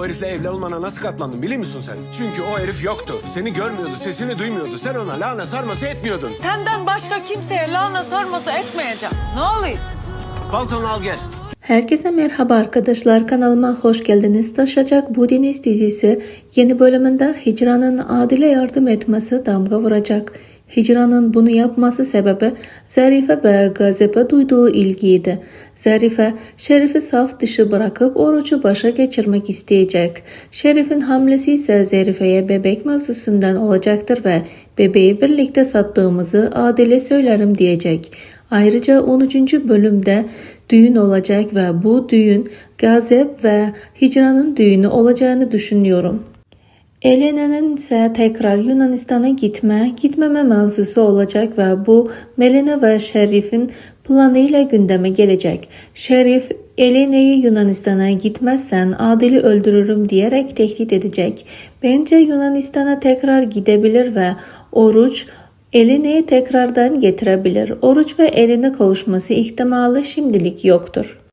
O herifle evli olmana nasıl katlandın biliyor musun sen? Çünkü o herif yoktu. Seni görmüyordu, sesini duymuyordu. Sen ona lahana sarması etmiyordun. Senden başka kimseye lahana sarması etmeyeceğim. Ne oluyor? Paltonu al gel. Herkese merhaba arkadaşlar, kanalıma hoş geldiniz. Taşacak Bu Deniz dizisi yeni bölümünde Hicran'ın Adil'e yardım etmesi damga vuracak. Hicran'ın bunu yapması sebebi Zarife ve Gazip'e duyduğu ilgiydi. Zarife, Şerif'i saf dışı bırakıp Oruç'u başa geçirmek isteyecek. Şerif'in hamlesi ise Zarife'ye bebek mevzusundan olacaktır ve bebeği birlikte sattığımızı Adil'e söylerim diyecek. Ayrıca 13. bölümde düğün olacak ve bu düğün Gazip ve Hicran'ın düğünü olacağını düşünüyorum. Elena'nın ise tekrar Yunanistan'a gitmeme mevzusu olacak ve bu Melina ve Şerif'in planıyla gündeme gelecek. Şerif, Elena'yı Yunanistan'a gitmezsen Adil'i öldürürüm diyerek tehdit edecek. Bence Yunanistan'a tekrar gidebilir ve Oruç Elena'yı tekrardan getirebilir. Oruç ve Elena kavuşması ihtimali şimdilik yoktur.